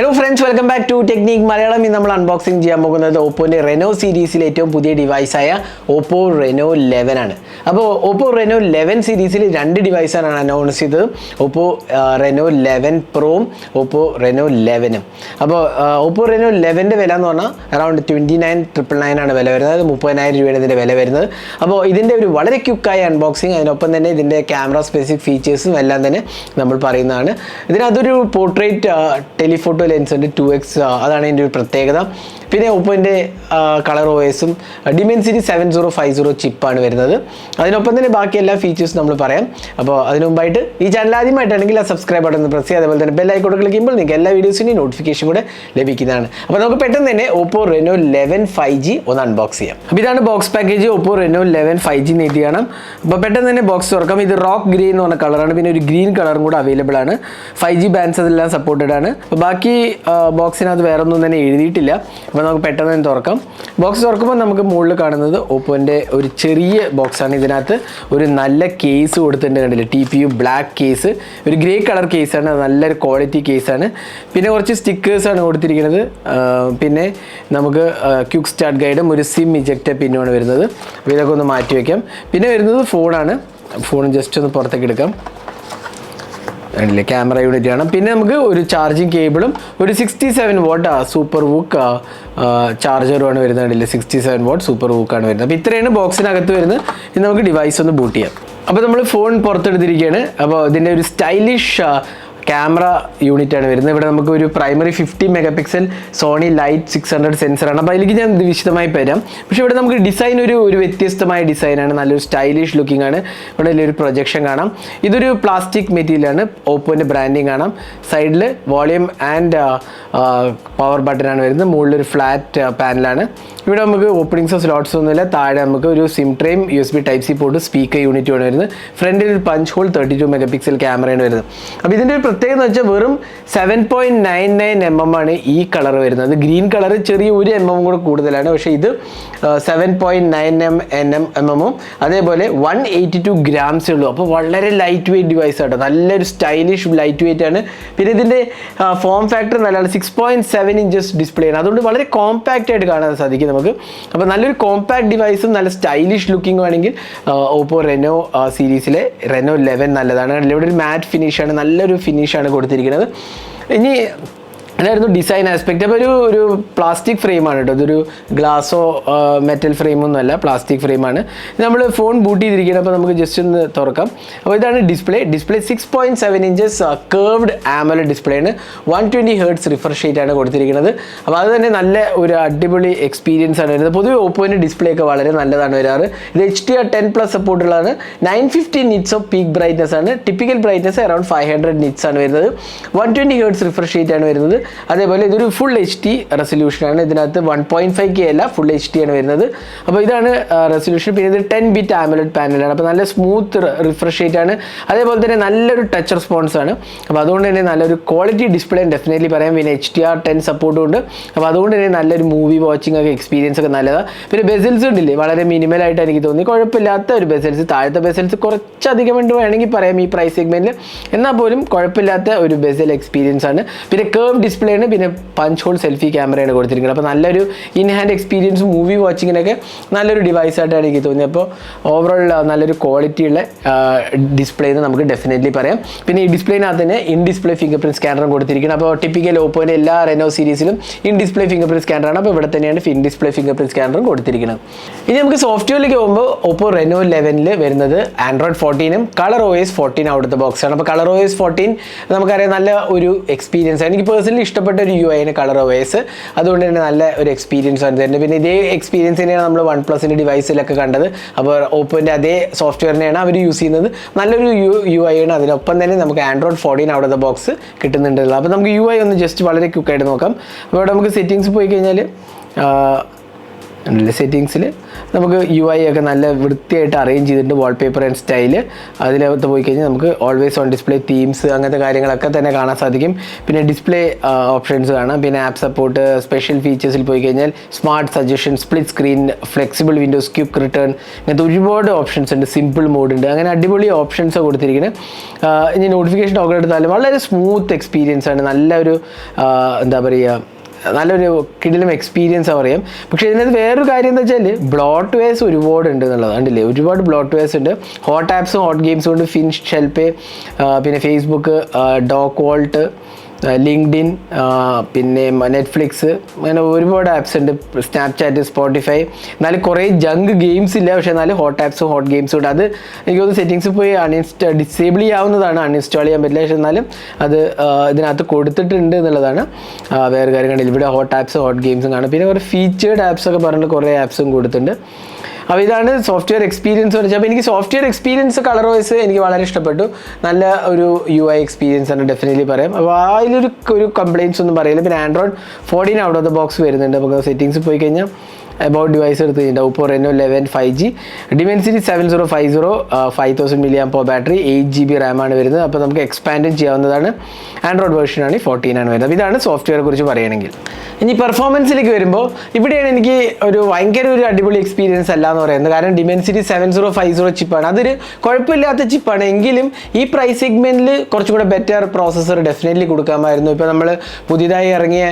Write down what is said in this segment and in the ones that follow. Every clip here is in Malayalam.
Hello friends, welcome back to Technique Malayalam. ഇന്ന് നമ്മൾ അൺബോക്സിംഗ് ചെയ്യാൻ പോകുന്നത് ഓപ്പോന്റെ Reno സീരീസിലെ ഏറ്റവും പുതിയ ഡിവൈസായ Oppo Reno 11 ആണ്. അപ്പോൾ Oppo Reno 11 സീരീസിൽ രണ്ട് ഡിവൈസാണ് അനൗൺസ് ചെയ്തത്. Oppo Reno 11 Pro, Oppo Reno 11. അപ്പോൾ Oppo Reno 11ന്റെ വില എന്ന് പറഞ്ഞാൽ അറൗണ്ട് 29,999 ആണ് വില വരുന്നത്. 30,000 രൂപയാണ് ഇതിന്റെ വില വരുന്നത്. അപ്പോൾ ഇതിന്റെ ഒരു വളരെ ക്വിക്കായ അൺബോക്സിംഗ്, അതിനൊപ്പം തന്നെ ഇതിന്റെ ക്യാമറ സ്പെസിഫിക് ഫീച്ചേഴ്സും എല്ലാം തന്നെ നമ്മൾ പറയുന്നതാണ്. ഇതിനകത്തൊരു പോർട്രേറ്റ് ടെലിഫോട്ടോ ലെൻസ് ഉണ്ട് 2x, അതാണ് ഇതിൻ്റെ ഒരു പ്രത്യേകത. പിന്നെ ഓപ്പോൻ്റെ കളർ OSും Dimensity 7050 ചിപ്പാണ് വരുന്നത്. അതിനൊപ്പം തന്നെ ബാക്കി എല്ലാ ഫീച്ചേഴ്സും നമ്മൾ പറയാം. അപ്പോൾ അതിനു മുമ്പായിട്ട് ഈ ചാനൽ ആദ്യമായിട്ടാണെങ്കിൽ ആ സബ്സ്ക്രൈബ് ബട്ടൺ പ്രസ് ചെയ്യുക, അതുപോലെ തന്നെ ബെൽ ഐക്കൺ ക്ലിക്ക് ചെയ്യുമ്പോൾ നിങ്ങൾക്ക് എല്ലാ വീഡിയോസിൻ്റെയും നോട്ടിഫിക്കേഷൻ കൂടെ ലഭിക്കുന്നതാണ്. അപ്പോൾ നമുക്ക് പെട്ടെന്ന് തന്നെ Oppo Reno 11 5G ഒന്ന് അൺബോക്സ് ചെയ്യാം. അപ്പോൾ ഇതാണ് box package. Oppo Reno 11 5G എഴുതി കാണാം. അപ്പോൾ പെട്ടെന്ന് തന്നെ ബോക്സ് തുറക്കാം. ഇത് റോക്ക് ഗ്രേ എന്ന് പറഞ്ഞ കളറാണ്, പിന്നെ ഒരു ഗ്രീൻ കളറും കൂടെ അവൈലബിൾ ആണ്. 5G ബാൻഡ്സ് അതെല്ലാം സപ്പോർട്ടഡ് ആണ്. അപ്പോൾ ബാക്കി ബോക്സിനകത്ത് വേറെ ഒന്നും തന്നെ എഴുതിയിട്ടില്ല. അപ്പോൾ നമുക്ക് പെട്ടെന്ന് തന്നെ തുറക്കാം. ബോക്സ് തുറക്കുമ്പോൾ നമുക്ക് മുകളിൽ കാണുന്നത് ഓപ്പോൻ്റെ ഒരു ചെറിയ ബോക്സാണ്. ഇതിനകത്ത് ഒരു നല്ല കേസ് കൊടുത്തിട്ടുണ്ട്, കണ്ടില്ല, TPU ബ്ലാക്ക് കേസ്, ഒരു ഗ്രേ കളർ കേസാണ്, നല്ലൊരു ക്വാളിറ്റി കേസാണ്. പിന്നെ കുറച്ച് സ്റ്റിക്കേഴ്സാണ് കൊടുത്തിരിക്കുന്നത്. പിന്നെ നമുക്ക് ക്വിക്ക് സ്റ്റാർട്ട് ഗൈഡും ഒരു സിം ഇജക്റ്റ് പിന്നുമാണ് വരുന്നത്. അപ്പോൾ ഇതൊക്കെ ഒന്ന് മാറ്റി വയ്ക്കാം. പിന്നെ വരുന്നത് ഫോണാണ്. ഫോൺ ജസ്റ്റ് ഒന്ന് പുറത്തേക്ക് എടുക്കാം. അല്ലേ, ക്യാമറ യൂണിറ്റ് ആണ്. പിന്നെ നമുക്ക് ഒരു ചാർജിങ് കേബിളും ഒരു 67 വാട്ട് സൂപ്പർ വൂക്ക് ചാർജറുമാണ് വരുന്നത്. കണ്ടില്ലേ, 67 വാട്ട് സൂപ്പർ വൂക്കാണ് വരുന്നത്. അപ്പോൾ ഇത്രയാണ് ബോക്സിനകത്ത് വരുന്നത്. ഇനി നമുക്ക് ഡിവൈസ് ഒന്ന് ബൂട്ട് ചെയ്യാം. അപ്പോൾ നമ്മൾ ഫോൺ പുറത്തെടുത്തിരിക്കുകയാണ്. അപ്പോൾ ഇതിൻ്റെ ഒരു സ്റ്റൈലിഷ് ക്യാമറ യൂണിറ്റ് ആണ് വരുന്നത്. ഇവിടെ നമുക്ക് ഒരു പ്രൈമറി 50 മെഗാപിക്സൽ സോണി ലൈറ്റ് 600 സെൻസറാണ്. അപ്പോൾ അതിലേക്ക് ഞാൻ വിശദമായി വരാം. പക്ഷേ ഇവിടെ നമുക്ക് ഡിസൈൻ ഒരു വ്യത്യസ്തമായ ഡിസൈനാണ്, നല്ലൊരു സ്റ്റൈലിഷ് ലുക്കിംഗ് ആണ്. ഇവിടെ ഒരു പ്രൊജക്ഷൻ കാണാം. ഇതൊരു പ്ലാസ്റ്റിക് മെറ്റീരിയലാണ്, ഓപ്പോൻ്റെ ബ്രാൻഡിങ് കാണാം. സൈഡിൽ വോളിയം ആൻഡ് പവർ ബട്ടനാണ് വരുന്നത്. മുകളിലൊരു ഫ്ലാറ്റ് പാനലാണ്. ഇവിടെ നമുക്ക് ഓപ്പണിങ്സോ സ്ലോട്ട്സോ ഒന്നുമില്ല. താഴെ നമുക്ക് ഒരു sim tray, USB Type-C port, speaker യൂണിറ്റുമാണ് വരുന്നത്. ഫ്രണ്ടിൽ ഒരു പഞ്ച് ഹോൾ 32 മെഗാപിക്സൽ ക്യാമറയാണ് വരുന്നത്. അപ്പോൾ ഇതിൻ്റെ ഒരു പ്രത്യേകത എന്ന് വെച്ചാൽ വെറും 7.99 mm ആണ് ഈ കളർ വരുന്നത്. ഗ്രീൻ കളർ ചെറിയ 1 mm കൂടെ കൂടുതലാണ്. പക്ഷേ ഇത് 7.9 mm അതേപോലെ 182 grams ഉള്ളൂ. അപ്പോൾ വളരെ ലൈറ്റ് വെയിറ്റ് ഡിവൈസ് ആട്ടോ, നല്ലൊരു സ്റ്റൈലിഷ് ലൈറ്റ് വെയിറ്റ് ആണ്. പിന്നെ ഇതിൻ്റെ ഫോം ഫാക്ടർ നല്ലതാണ്, 6.7 inches ഡിസ്പ്ലേ ആണ്. അതുകൊണ്ട് വളരെ കോമ്പാക്റ്റ് ആയിട്ട് കാണാൻ സാധിക്കും നമുക്ക്. അപ്പോൾ നല്ലൊരു കോമ്പാക്ട് ഡിവൈസും നല്ല സ്റ്റൈലിഷ് ലുക്കിംഗ് ആണെങ്കിൽ Oppo Reno സീരീസിലെ Reno 11 നല്ലതാണ്. ഇവിടെ ഒരു മാറ്റ് ഫിനിഷാണ്, നല്ലൊരു ഫിനിഷാണ് കൊടുത്തിരിക്കുന്നത്. ഇനി അതായിരുന്നു ഡിസൈൻ ആസ്പെക്റ്റ്. അപ്പോൾ ഒരു പ്ലാസ്റ്റിക് ഫ്രെയിമാണ് കേട്ടോ, ഇതൊരു ഗ്ലാസോ മെറ്റൽ ഫ്രെയിമൊന്നും അല്ല, പ്ലാസ്റ്റിക് ഫ്രെയിമാണ്. നമ്മൾ ഫോൺ ബൂട്ട് ചെയ്തിരിക്കുന്നത്. അപ്പോൾ നമുക്ക് ജസ്റ്റ് ഒന്ന് തുറക്കാം. അപ്പോൾ ഇതാണ് display. 6.7 inches curved AMOLED display ആണ്. 120 Hz റിഫ്രഷ് റേറ്റ് ആണ് കൊടുത്തിരിക്കുന്നത്. അപ്പോൾ അത് തന്നെ നല്ല ഒരു അടിപൊളി എക്സ്പീരിയൻസ് ആണ് വരുന്നത്. പൊതുവെ ഓപ്പോൻ്റെ ഡിസ്പ്ലേ ഒക്കെ വളരെ നല്ലതാണ് വരാറ്. ഇത് HDR10+ സപ്പോർട്ടുള്ളതാണ്. 950 nits of peak brightness ആണ്. ടിപ്പിക്കൽ ബ്രൈറ്റ്നസ് അറൗണ്ട് 500 nits ആണ് വരുന്നത്. 120 Hz റിഫ്രഷ് റേറ്റ് ആണ് വരുന്നത്. അതേപോലെ ഇതൊരു ഫുൾ HD റെസൊല്യൂഷനാണ്. ഇതിനകത്ത് 1.5K അല്ല, ഫുൾ HD ആണ് വരുന്നത്. അപ്പോൾ ഇതാണ് റെസൊല്യൂഷൻ. പിന്നെ ഇത് 10-bit AMOLED പാനലാണ്. അപ്പോൾ നല്ല സ്മൂത്ത് റിഫ്രഷ് റേറ്റ് ആണ്. അതേപോലെ തന്നെ നല്ലൊരു ടച്ച് റെസ്പോൺസ് ആണ്. അപ്പോൾ അതുകൊണ്ട് തന്നെ നല്ലൊരു ക്വാളിറ്റി ഡിസ്പ്ലേ ഡെഫിനറ്റ്ലി പറയാം. പിന്നെ HDR10 സപ്പോർട്ടും ഉണ്ട്. അപ്പോൾ അതുകൊണ്ട് തന്നെ നല്ലൊരു മൂവി വാച്ചിങ് ഒക്കെ എക്സ്പീരിയൻസ് ഒക്കെ നല്ലതാണ്. പിന്നെ ബെസൽസ് ഉണ്ടില്ലേ, വളരെ മിനിമലായിട്ട് എനിക്ക് തോന്നി, കുഴപ്പമില്ലാത്ത ഒരു ബെസൽസ്. താഴത്തെ ബെസൽസ് കുറച്ചധികം ഉണ്ട് വേണമെങ്കിൽ പറയാം ഈ പ്രൈസ് സെഗ്മെൻറ്റിൽ, എന്നാൽ പോലും കുഴപ്പമില്ലാത്ത ഒരു ബെസൽ എക്സ്പീരിയൻസ് ആണ്. പിന്നെ കേർവ് ഡിസ്പ്ലേ ആണ്. പിന്നെ പഞ്ച് ഹോൾ സെൽഫി ക്യാമറയാണ് കൊടുത്തിരിക്കുന്നത്. അപ്പോൾ നല്ലൊരു ഇൻ ഹാൻഡ് എക്സ്പീരിയൻസും മൂവി വാച്ചിങ്ങിനൊക്കെ നല്ലൊരു ഡിവൈസായിട്ടാണ് എനിക്ക് തോന്നിയത്. അപ്പോൾ ഓവറോൾ നല്ലൊരു ക്വാളിറ്റിയുള്ള ഡിസ്പ്ലേ എന്ന് നമുക്ക് ഡെഫിനറ്റ്ലി പറയാം. പിന്നെ ഈ ഡിസ്പ്ലേനകത്ത് തന്നെ ഇൻ ഡിസ്പ്ലേ ഫിംഗർ പ്രിൻറ്റ് സ്കാനറും കൊടുത്തിരിക്കുന്നത്. അപ്പോൾ ടിപ്പിക്കൽ ഓപ്പോൻ്റെ എല്ലാ Reno സീരീസിലും ഇൻ ഡിസ്പ്ലേ ഫിംഗർ പ്രിൻറ്റ് സ്കാനറാണ്. അപ്പോൾ ഇവിടെ തന്നെയാണ് ഇൻ ഡിസ്പ്ലേ ഫിംഗർ പ്രിൻറ്റ് സ്കാനറും കൊടുത്തിരിക്കുന്നത്. ഇനി നമുക്ക് സോഫ്റ്റ്വെയറിലേക്ക് പോകുമ്പോൾ Oppo Reno 11 വരുന്നത് Android 14ഉം കളർ OS 14 അവിടുത്തെ ബോക്സാണ്. അപ്പോൾ കളർ OS 14 നമുക്കറിയാം നല്ല ഒരു എക്സ്പീരിയൻസ് ആണ്. എനിക്ക് പേഴ്സണലി ഇഷ്ടപ്പെട്ട ഒരു UI ആണ് കളർ OS. അതുകൊണ്ട് തന്നെ നല്ല ഒരു എക്സ്പീരിയൻസ് ആണ് തരുന്നത്. പിന്നെ ഇതേ എക്സ്പീരിയൻസ് തന്നെയാണ് നമ്മൾ OnePlusൻ്റെ ഡിവൈസിലൊക്കെ കണ്ടത്. അപ്പോൾ ഓപ്പോൻ്റെ അതേ സോഫ്റ്റ്വെയറിനെയാണ് അവർ യൂസ് ചെയ്യുന്നത്. നല്ലൊരു UI ആണ്. അതിനൊപ്പം തന്നെ നമുക്ക് Android 14 അവിടുത്തെ ബോക്സ് കിട്ടുന്നുണ്ടല്ലോ. അപ്പോൾ നമുക്ക് UI ഒന്ന് ജസ്റ്റ് വളരെ ക്വിക്കായിട്ട് നോക്കാം. അപ്പോൾ ഇവിടെ നമുക്ക് സെറ്റിങ്സ് പോയി കഴിഞ്ഞാൽ സെറ്റിങ്സിൽ നമുക്ക് UI ഒക്കെ നല്ല വൃത്തിയായിട്ട് അറേഞ്ച് ചെയ്തിട്ടുണ്ട്, വാൾപേപ്പർ ആൻഡ് സ്റ്റൈൽ. അതിനകത്ത് പോയി കഴിഞ്ഞാൽ നമുക്ക് ഓൾവേസ് ഓൺ ഡിസ്പ്ലേ, തീംസ്, അങ്ങനത്തെ കാര്യങ്ങളൊക്കെ തന്നെ കാണാൻ സാധിക്കും. പിന്നെ ഡിസ്പ്ലേ ഓപ്ഷൻസ് കാണാം, പിന്നെ ആപ്പ് സപ്പോർട്ട്, സ്പെഷ്യൽ ഫീച്ചേഴ്സിൽ പോയി കഴിഞ്ഞാൽ smart suggestion, split screen, flexible Windows, quick return, ഇങ്ങനത്തെ ഒരുപാട് ഓപ്ഷൻസ് ഉണ്ട്. സിമ്പിൾ മോഡ് ഉണ്ട്, അങ്ങനെ അടിപൊളി ഓപ്ഷൻസ് കൊടുത്തിരിക്കുന്നത്. ഇനി നോട്ടിഫിക്കേഷൻ ടോക്കൺ എടുത്താലും വളരെ സ്മൂത്ത് എക്സ്പീരിയൻസ് ആണ്. നല്ലൊരു എന്താ പറയുക, നല്ലൊരു കിടിലം എക്സ്പീരിയൻസ് പറയാം. പക്ഷേ ഇതിനകത്ത് വേറൊരു കാര്യം എന്താ വെച്ചാൽ ബ്ലോട്ട് വെയർസ് ഒരുപാട് ഉണ്ട് എന്നുള്ളത് കണ്ടില്ലേ, ഒരുപാട് ബ്ലോട്ട് വെയർസ് ഉണ്ട്. ഹോട്ട് ആപ്സും ഹോട്ട് ഗെയിംസും ഉണ്ട്, ഫിൻഷ്, ഷെൽപേ, പിന്നെ ഫേസ്ബുക്ക്, ഡോക്ക് വോൾട്ട്, ലിങ്ക്ഡിൻ, പിന്നെ നെറ്റ്ഫ്ലിക്സ്, അങ്ങനെ ഒരുപാട് ആപ്സ് ഉണ്ട്. Snapchat, Spotify. എന്നാലും കുറേ ജങ്ക് ഗെയിംസ് ഇല്ല, പക്ഷേ എന്നാലും ഹോട്ട് ആപ്സും ഹോട്ട് ഗെയിംസും ഉണ്ട്. അത് എനിക്ക് തോന്നുന്നു സെറ്റിങ്സ് പോയി ഡിസേബിൾ ചെയ്യാവുന്നതാണ്, അൺഇൻസ്റ്റാൾ ചെയ്യാൻ പറ്റില്ല. പക്ഷേ എന്നാലും അത് ഇതിനകത്ത് കൊടുത്തിട്ടുണ്ട് എന്നുള്ളതാണ് വേറെ കാര്യം. കണ്ടില്ല, ഇവിടെ ഹോട്ട് ആപ്സും ഹോട്ട് ഗെയിംസും കാണും. പിന്നെ കുറേ ഫീച്ചേർഡ് ആപ്സ് ഒക്കെ പറഞ്ഞിട്ട് കുറേ ആപ്സും കൊടുത്തിട്ടുണ്ട്. അപ്പോൾ ഇതാണ് സോഫ്റ്റ്വെയർ എക്സ്പീരിയൻസ് എന്ന് വെച്ചാൽ. അപ്പോൾ എനിക്ക് സോഫ്റ്റ്വെയർ എക്സ്പീരിയൻസ് കളർ വൈസ് എനിക്ക് വളരെ ഇഷ്ടപ്പെട്ടു. നല്ല ഒരു UI എക്സ്പീരിയൻസ് ആണ് ഡെഫിനറ്റ്ലി പറയാം. അപ്പോൾ അതിലൊരു കംപ്ലയിൻസ് ഒന്നും പറയില്ല. പിന്നെ Android 14 out of the box വരുന്നുണ്ട്. നമുക്ക് സെറ്റിങ്സ് പോയി കഴിഞ്ഞാൽ അബൌട്ട് ഡിവൈസ് എടുത്ത് കഴിഞ്ഞാൽ Oppo Reno 11 5G, Dimensity 7050, 5000 mAh battery, 8GB RAM ആണ് വരുന്നത്. അപ്പോൾ നമുക്ക് എക്സ്പാൻഡും ചെയ്യാവുന്നതാണ്. ആൻഡ്രോയിഡ് വേർഷനാണ് 14 ആണ് വരുന്നത്. അപ്പോൾ ഇതാണ് സോഫ്റ്റ്വെയറെ കുറിച്ച് പറയുകയാണെങ്കിൽ. ഇനി പെർഫോമൻസിലേക്ക് വരുമ്പോൾ ഇവിടെയാണ് എനിക്ക് ഭയങ്കര ഒരു അടിപൊളി എക്സ്പീരിയൻസ് അല്ല എന്ന് പറയുന്നത്. കാരണം Dimensity 7050 ചിപ്പാണ്, അതൊരു കുഴപ്പമില്ലാത്ത ചിപ്പാണ്. എങ്കിലും ഈ പ്രൈസ് സെഗ്മെൻറ്റിൽ കുറച്ചും കൂടെ ബെറ്റർ പ്രോസസ്സർ ഡെഫിനറ്റ്ലി കൊടുക്കാമായിരുന്നു. ഇപ്പോൾ നമ്മൾ പുതിയതായി ഇറങ്ങിയ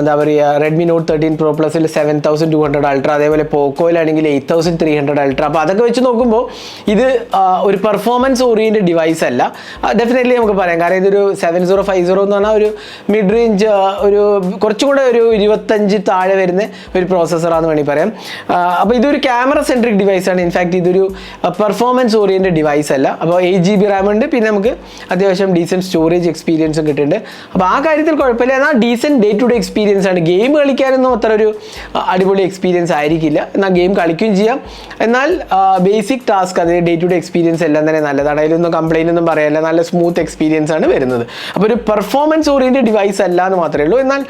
എന്താ പറയുക Redmi Note 13 Pro Plusൽ 7200 അൾട്ര, അതേപോലെ പോക്കോയിലാണെങ്കിൽ 8300 അൾട്ര. അപ്പോൾ അതൊക്കെ വെച്ച് നോക്കുമ്പോൾ ഇത് ഒരു പെർഫോമൻസ് ഓറിയൻറ്റഡ് ഡിവൈസ് അല്ല, ഡെഫിനറ്റ്ലി നമുക്ക് പറയാം. കാരണം ഇതൊരു 7050 എന്ന് പറഞ്ഞാൽ ഒരു മിഡ് റേഞ്ച്, ഒരു കുറച്ചുകൂടെ ഒരു 25 താഴെ വരുന്ന ഒരു പ്രോസസ്സറാണെന്ന് വേണമെങ്കിൽ പറയാം. അപ്പോൾ ഇതൊരു ക്യാമറ സെൻട്രിക് ഡിവൈസാണ്. ഇൻഫാക്ട് ഇതൊരു പെർഫോമൻസ് ഓറിയൻറ്റഡ് ഡിവൈസ് അല്ല. അപ്പോൾ 8GB RAM ഉണ്ട്, പിന്നെ നമുക്ക് അത്യാവശ്യം ഡീസൻറ്റ് സ്റ്റോറേജ് എക്സ്പീരിയൻസും കിട്ടുന്നുണ്ട്. അപ്പോൾ ആ കാര്യത്തിൽ കുഴപ്പമില്ല. എന്നാൽ decent day to day experience ആണ്. ഗെയിം കളിക്കാനൊന്നും അത്ര ഒരു അടിപൊളി എക്സ്പീരിയൻസ് ആയിരിക്കില്ല, എന്നാൽ ഗെയിം കളിക്കുകയും ചെയ്യാം. എന്നാൽ ബേസിക് ടാസ്ക്, അതായത് ഡേ ടു ഡേ എക്സ്പീരിയൻസ് എല്ലാം തന്നെ നല്ലതാണ്. അതിലൊന്നും കംപ്ലയിൻ്റ് ഒന്നും പറയാനില്ല, നല്ല സ്മൂത്ത് എക്സ്പീരിയൻസ് ആണ് വരുന്നത്. അപ്പോൾ ഒരു പെർഫോമൻസ് ഓറിയൻറ്റഡ് ഡിവൈസ് അല്ല എന്ന് മാത്രമേ ഉള്ളൂ. എന്നാൽ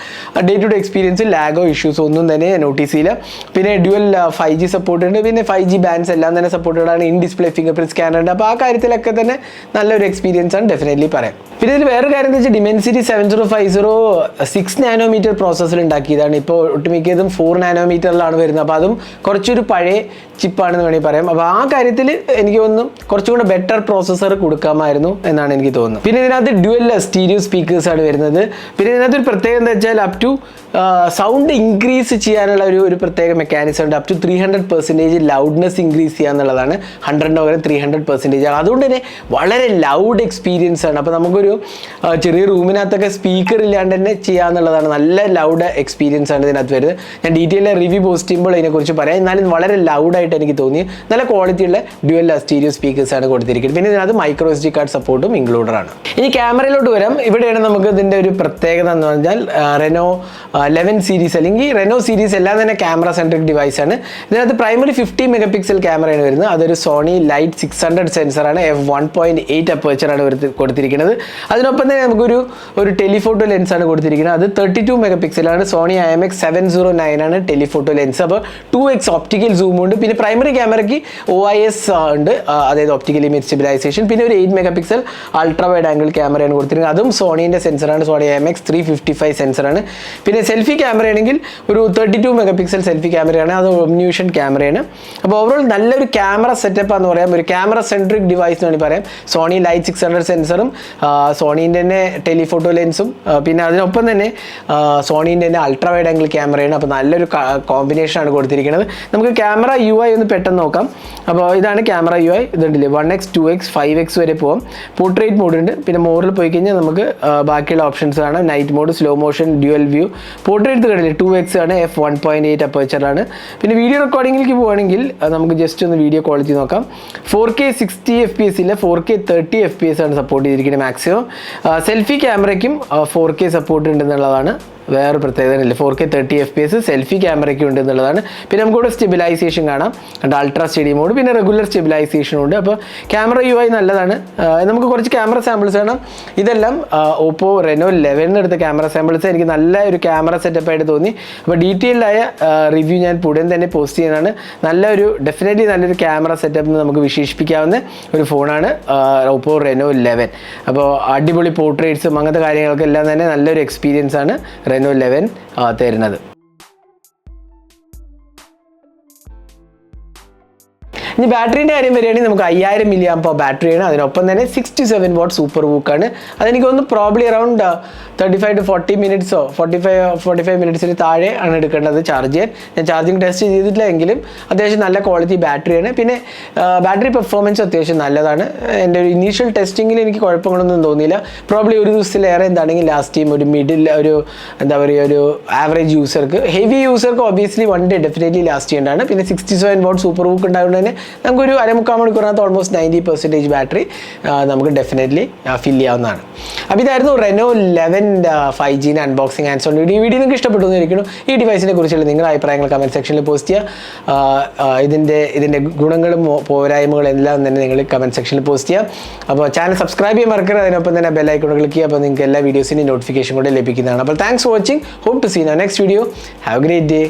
ഡേ ടു ഡേ എക്സ്പീരിയൻസ് ലാഗോ ഇഷ്യൂസോ ഒന്നും തന്നെ നോട്ടീസ് ചെയ്യില്ല. പിന്നെ ഡ്യുവൽ 5G സപ്പോർട്ട് ഉണ്ട്, പിന്നെ 5G ബാൻഡ്സ് എല്ലാം തന്നെ സപ്പോർട്ടഡ് ആണ്. In display finger print scanner ഉണ്ട്. അപ്പോൾ ആ കാര്യത്തിലൊക്കെ തന്നെ നല്ലൊരു എക്സ്പീരിയൻസ് ആണ് ഡെഫിനറ്റ്ലി പറയാം. പിന്നെ ഇതിൽ വേറെ കാര്യം എന്ന് വെച്ചാൽ Dimensity 7050 6 നാനോമീറ്റർ പ്രോസസ്സർ ഉണ്ടാക്കിയതാണ്. ഇപ്പോൾ ഒട്ടുമിക്കതും 4 നാനോമീറ്ററിലാണ് വരുന്നത്. അപ്പോൾ അതും കുറച്ചൊരു പഴയ ചിപ്പാണെന്ന് വേണമെങ്കിൽ പറയാം. അപ്പോൾ ആ കാര്യത്തിൽ എനിക്ക് തോന്നുന്നു കുറച്ചും കൂടെ ബെറ്റർ പ്രോസസ്സർ കൊടുക്കാമായിരുന്നു എന്നാണ് എനിക്ക് തോന്നുന്നത്. പിന്നെ ഇതിനകത്ത് ഡ്യുവൽ സ്റ്റീരിയോ സ്പീക്കേഴ്സ് ആണ് വരുന്നത്. പിന്നെ ഇതിനകത്ത് ഒരു പ്രത്യേകത എന്താ വെച്ചാൽ അപ് ടു സൗണ്ട് ഇൻക്രീസ് ചെയ്യാനുള്ള ഒരു പ്രത്യേക മെക്കാനിസം ഉണ്ട്. അപ് ടു 300% ലൗഡ്നെസ് ഇൻക്രീസ് ചെയ്യുക എന്നുള്ളതാണ്. 100 പകരം 300% ആണ്. അതുകൊണ്ട് തന്നെ വളരെ ലൗഡ് എക്സ്പീരിയൻസ് ആണ്. അപ്പോൾ നമുക്കൊരു ചെറിയ റൂമിനകത്തൊക്കെ സ്പീക്കർ ഇല്ലാണ്ട് തന്നെ ചെയ്യാന്നുള്ളതാണ്. നല്ല ലൗഡ് എക്സ്പീരിയൻസ് ആണ് ഇതിനകത്ത് വരുന്നത്. ഞാൻ ഡീറ്റെയിൽ റിവ്യൂ പോസ്റ്റ് ചെയ്യുമ്പോൾ ഇതിനെക്കുറിച്ച് പറയാം. എന്നാലും വളരെ ലൗഡായിട്ട് എനിക്ക് തോന്നി. നല്ല ക്വാളിറ്റിയുള്ള ഡ്യുവൽ സ്റ്റീരിയോ സ്പീക്കേഴ്സ് ആണ് കൊടുത്തിരിക്കുന്നത്. പിന്നെ ഇതിനകത്ത് മൈക്രോ SD കാർഡ് സപ്പോർട്ടും ഇൻക്ലൂഡഡ് ആണ്. ഇനി ക്യാമറയിലോട്ട് വരാം. ഇവിടെയാണ് നമുക്ക് ഇതിൻ്റെ ഒരു പ്രത്യേകത എന്ന് പറഞ്ഞാൽ Reno 11 സീരീസ് അല്ലെങ്കിൽ Reno സീരീസ് എല്ലാം തന്നെ ക്യാമറ സെൻട്രിക് ഡിവൈസ് ആണ്. ഇതിനകത്ത് പ്രൈമറി 50 മെഗാപിക്സൽ ക്യാമറയാണ് വരുന്നത്. അതൊരു സോണി ലൈറ്റ് 600 സെൻസറാണ്. f1.8 അപ്പേച്ചറാണ് കൊടുത്തിരിക്കുന്നത്. അതിനൊപ്പം തന്നെ നമുക്കൊരു ടെലിഫോട്ടോ ലെൻസാണ് കൊടുത്തിരിക്കുന്നത്. അത് 32 മെഗാപിക്സലാണ്. സോണി IMX 709 ആണ് ടെലിഫോട്ടോ ലെൻസ്. അപ്പോൾ 2x ഒപ്റ്റിക്കൽ സൂം ഉണ്ട്. പിന്നെ പ്രൈമറി ക്യാമറയ്ക്ക് OIS ഉണ്ട്, അതായത് ഒപ്റ്റിക്കൽ ഇമേജ് സ്റ്റെബിലൈസേഷൻ. പിന്നെ ഒരു 8 മെഗാപിക്സൽ അൾട്രാ വൈഡ് ആംഗിൾ ക്യാമറയാണ് കൊടുത്തിരിക്കുന്നത്. അതും സോണീൻ്റെ സെൻസറാണ്, സോണി IMX 355 സെൻസറാണ്. പിന്നെ സെൽഫി ക്യാമറയാണെങ്കിൽ ഒരു 32 മെഗാപിക്സൽ സെൽഫി ക്യാമറയാണ്. അത് ഒംനിവിഷൻ ക്യാമറയാണ്. അപ്പോൾ ഓവറോൾ നല്ലൊരു ക്യാമറ സെറ്റപ്പ് എന്ന് പറയാം. ഒരു ക്യാമറ സെൻട്രിക് ഡിവൈസ് എന്ന് വേണമെങ്കിൽ പറയാം. സോണി ലൈറ്റ് 600 സെൻസറും സോണീൻ്റെ തന്നെ ടെലിഫോട്ടോ ലെൻസും പിന്നെ അതിനൊപ്പം തന്നെ സോണീൻ്റെ തന്നെ അൾട്രാ വൈഡ് ആംഗിൾ ക്യാമറയാണ്. അപ്പോൾ നല്ലൊരു കോമ്പിനേഷനാണ് കൊടുത്തിരിക്കുന്നത്. നമുക്ക് ക്യാമറ UI ഒന്ന് പെട്ടെന്ന് നോക്കാം. അപ്പോൾ ഇതാണ് ക്യാമറ UI. ഇതുണ്ടല്ലേ 1x 2x 5x വരെ പോകാം. പോർട്രേറ്റ് മോഡ് ഉണ്ട്. പിന്നെ മോഡിൽ പോയി കഴിഞ്ഞാൽ നമുക്ക് ബാക്കിയുള്ള ഓപ്ഷൻസ് കാണാം. Night mode, slow motion, dual view. Portrait കണ്ടില്ലേ 2x ആണ്, f1.8 അപ്പേച്ചറാണ്. പിന്നെ വീഡിയോ റെക്കോർഡിങ്ങിലേക്ക് പോവുകയാണെങ്കിൽ നമുക്ക് ജസ്റ്റ് ഒന്ന് വീഡിയോ ക്വാളിറ്റി നോക്കാം. 4K 60 FPS ഇല്ല, 4K 30 FPS ആണ് സപ്പോർട്ട് ചെയ്തിരിക്കുന്നത് മാക്സിമം. സെൽഫി ക്യാമറയ്ക്കും 4K സപ്പോർട്ട് ഉണ്ടെന്നുള്ളതാണ് വേറെ പ്രത്യേകത 4K 30 FPS സെൽഫി ക്യാമറയ്ക്ക് ഉണ്ട് എന്നുള്ളതാണ്. പിന്നെ നമുക്കിവിടെ സ്റ്റെബിലൈസേഷൻ കാണാം, അൾട്രാ സ്റ്റഡി മോഡ്, പിന്നെ റെഗുലർ സ്റ്റെബിലൈസേഷനും ഉണ്ട്. അപ്പോൾ ക്യാമറ UI നല്ലതാണ്. നമുക്ക് കുറച്ച് ക്യാമറ സാമ്പിൾസ് കാണാം. ഇതെല്ലാം ഓപ്പോ റെനോ 11 എടുത്ത ക്യാമറ സാമ്പിൾസ്. എനിക്ക് നല്ല ഒരു ക്യാമറ സെറ്റപ്പ് ആയിട്ട് തോന്നി. അപ്പോൾ ഡീറ്റെയിൽഡായ റിവ്യൂ ഞാൻ ഉടൻ തന്നെ പോസ്റ്റ് ചെയ്യുന്നതാണ്. ഡെഫിനറ്റ്ലി നല്ലൊരു ക്യാമറ സെറ്റപ്പ് നമുക്ക് വിശേഷിപ്പിക്കാവുന്ന ഒരു ഫോണാണ് ഓപ്പോ റെനോ 11. അപ്പോൾ അടിപൊളി പോർട്രേറ്റ്സും അങ്ങനത്തെ കാര്യങ്ങൾക്കെല്ലാം തന്നെ നല്ലൊരു എക്സ്പീരിയൻസ് ആണ് റെനോ 11 തരുന്നത്. ഇനി ബാറ്ററിൻ്റെ കാര്യം വരികയാണെങ്കിൽ നമുക്ക് 5000 mAh ബാറ്ററിയാണ്. അതിനൊപ്പം തന്നെ 67 watt സൂപ്പർ ബൂക്കാണ്. അതെനിക്ക് തോന്നുന്നു പ്രോബ്ലി അറൗണ്ട് 35 to 40 മിനിറ്റ്സോ 45 മിനിറ്റ്സിന് താഴെ ആണ് എടുക്കേണ്ടത് ചാർജ് ചെയ്യാൻ. ഞാൻ ചാർജിങ് ടെസ്റ്റ് ചെയ്തിട്ടില്ല എങ്കിലും അത്യാവശ്യം നല്ല ക്വാളിറ്റി ബാറ്ററിയാണ്. പിന്നെ ബാറ്ററി പെർഫോമൻസ് അത്യാവശ്യം നല്ലതാണ്. എൻ്റെ ഒരു ഇനീഷ്യൽ ടെസ്റ്റിങ്ങിൽ എനിക്ക് കുഴപ്പങ്ങളൊന്നും തോന്നിയില്ല. പ്രോബ്ലി ഒരു ദിവസത്തിലേറെ എന്താണെങ്കിൽ ലാസ്റ്റ് ടൈം ഒരു ഒരു ആവറേജ് യൂസർക്ക്, ഹെവി യൂസർക്ക് ഒബിയസ്ലി 1 day ഡെഫിനറ്റ്ലി ലാസ്റ്റ് ചെയ്യേണ്ടതാണ്. പിന്നെ 67 watt സൂപ്പർ ബൂക്ക് ഉണ്ടായതുകൊണ്ട് തന്നെ നമുക്കൊരു 3/4 മണിക്കൂറിനകത്ത് ഓൾമോസ്റ്റ് 90% ബാറ്ററി നമുക്ക് ഡെഫിനറ്റ്ലി ഫിൽ ചെയ്യാവുന്നതാണ്. അപ്പോൾ ഇതായിരുന്നു റെനോ 11 5G അൺബോക്സിംഗ് ആൻഡ് സോൺ വീഡിയോ. നിങ്ങൾക്ക് ഇഷ്ടപ്പെട്ടു എന്നിരിക്കുന്നു. ഈ ഡിവൈസിനെ കുറിച്ചുള്ള നിങ്ങളുടെ അഭിപ്രായങ്ങൾ കമൻറ്റ് സെക്ഷനിൽ പോസ്റ്റ് ചെയ്യുക. ഇതിൻ്റെ ഗുണങ്ങളും പോരായ്മകളും എല്ലാം തന്നെ നിങ്ങൾ കമൻറ്റ് സെക്ഷനിൽ പോസ്റ്റ് ചെയ്യുക. അപ്പോൾ ചാനൽ സബ്സ്ക്രൈബ് ചെയ്യാൻ മറക്കരുത്. അതിനൊപ്പം തന്നെ ബെൽ ഐക്കൺ ക്ലിക്ക് ചെയ്യുക. അപ്പോൾ നിങ്ങൾക്ക് എല്ലാ വീഡിയോസിൻ്റെയും നോട്ടിഫിക്കേഷൻ കൂടെ ലഭിക്കുന്നതാണ്. അപ്പോൾ thanks for watching. Hope to see next video. Have a great day.